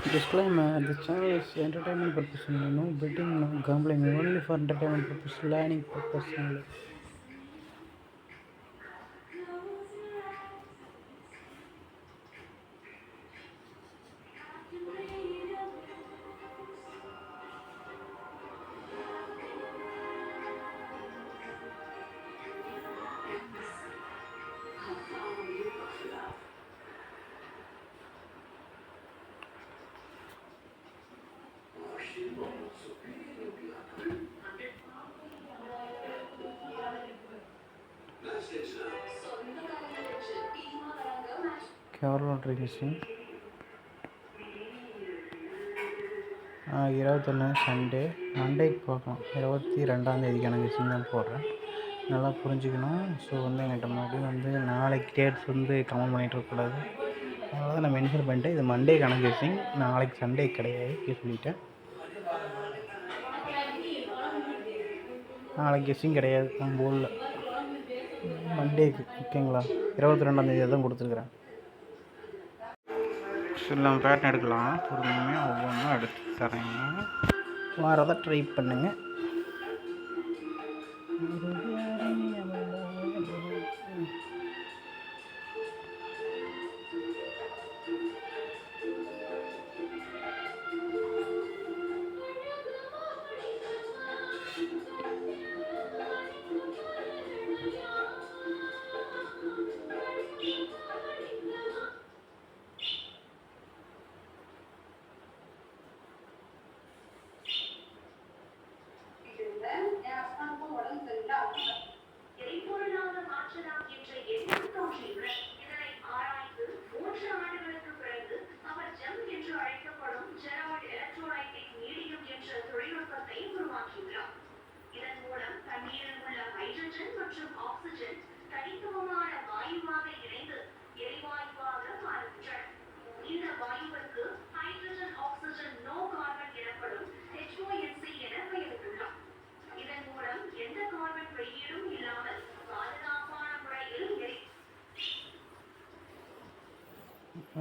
Disclaimer: this channel is entertainment purpose only. No betting, no gambling. Only for entertainment purpose, learning purpose only. Kerala Lottery Machine. 21 Sunday மண்டேக்கு பார்க்கலாம். 22ஆந்தேதிக்கான machine தான் போடுறேன். நல்லா புரிஞ்சுக்கணும். So என்கிட்ட மறுபடியும் நாளைக்கு டேட்ஸ் கமெண்ட் பண்ணிகிட்டு இருக்கக்கூடாது. அதனால தான் நான் மென்ஷன் பண்ணிட்டேன். இது மண்டே கணக்கு மிஷின், நாளைக்கு சண்டே கிடையாது சொல்லிட்டேன். நாளைக்கு கெஸ்ஸிங் கிடையாது நம்ம போர்டில், மண்டேக்கு. ஓகேங்களா? 22ஆந்தேதி தான் கொடுத்துருக்குறேன். நம்ம பேட்டர்ன் எடுக்கலாம். பொறுமையாக ஒவ்வொன்றும் எடுத்து தரேங்க. வரதை ட்ரை பண்ணுங்கள்.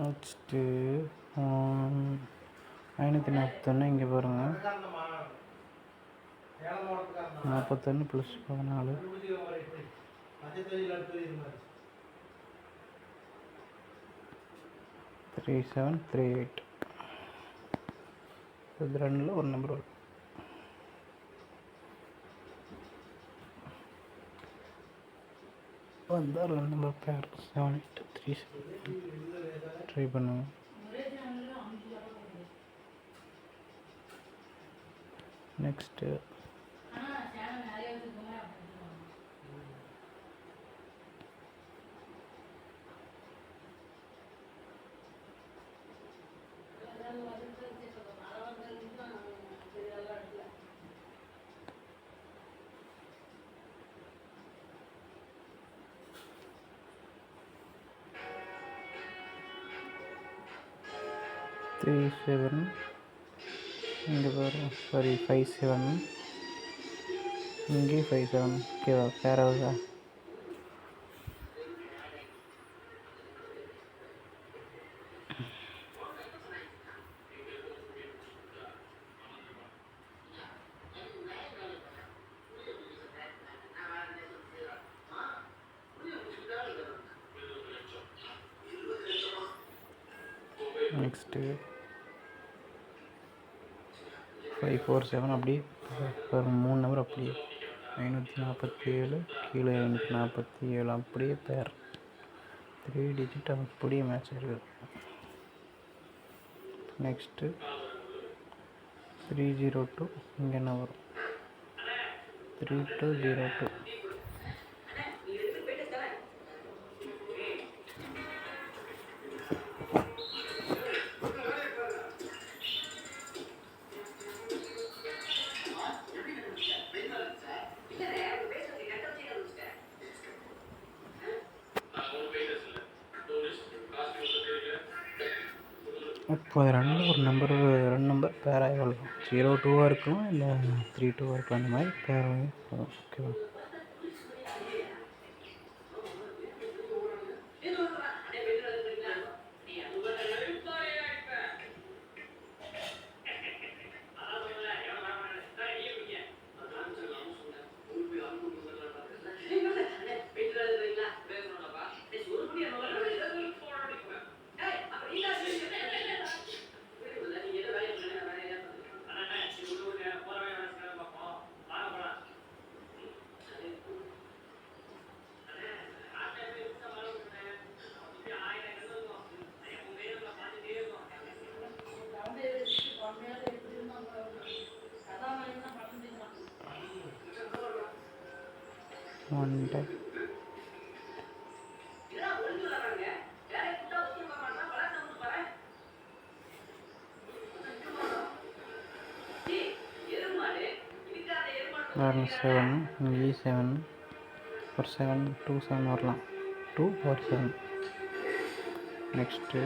நெக்ஸ்ட்டு 541 இங்கே பாருங்கள். 41 + 14 3738. இது ரெண்டில் ஒரு நம்பர் வரும். வந்தால் நம்பர் பேர் 7837 ட்ரை பண்ணுங்க. நெக்ஸ்ட்டு 37 இங்கே பாருங்கள். 57 இங்கே 57. ஓகேவா? பேராவதா? நெக்ஸ்ட்டு 547 அப்படியே ஒரு 3 நம்பர் அப்படியே 547 கீழே 547 அப்படியே பேர் 3 டிஜிட் அப்படியே மேட்ச் ஆகிருக்கு. நெக்ஸ்ட்டு 302 இங்கே என்ன வரும்? 3202. இப்போ ரெண்டு நம்பர் பேராகி வரலாம். 02 இருக்கலாம், இல்லை 32 இருக்கலாம். அந்த மாதிரி பேராகி வரும். ஓகேவா? ஒன் டை பாருங்க 7 E7 ஒரு 7 2 7 வரலாம் 2 or 7. நெக்ஸ்ட்டு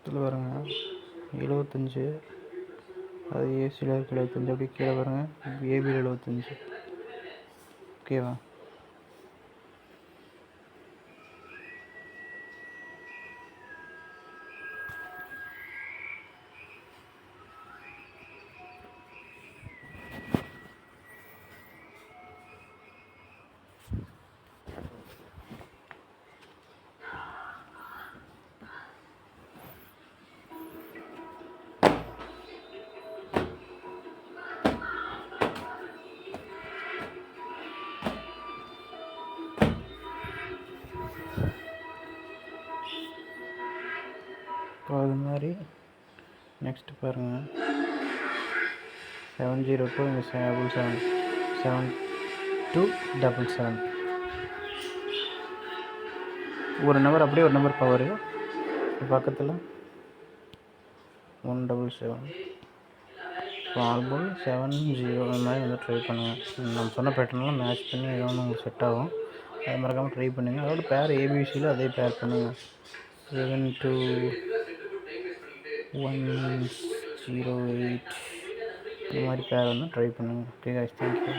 இதில் பாருங்க 75, அது ஏசியில் இருக்க 75, அப்படி கீழே பாருங்கள் ஏபியில் 75. ஓகேவா? இப்போ அது மாதிரி நெக்ஸ்ட்டு பாருங்கள் 702 இங்கே 77 7277. ஒரு நம்பர் அப்படியே ஒரு நம்பர் பவர் பக்கத்தில் 177. இப்போ ஆல்போல் 70 அந்த மாதிரி வந்து ட்ரை பண்ணுங்கள். நம்ம சொன்ன பேட்டர்னெலாம் மேட்ச் பண்ணி ஏதோ ஒன்று உங்களுக்கு செட் ஆகும். அது மறக்காமல் ட்ரை பண்ணுங்கள். அதோட பேர் ஏபிசியில் அதே பேர் பண்ணுங்கள். 72108 இந்த மாதிரி பேர் வந்து ட்ரை பண்ணுங்கள். Okay guys, thank you.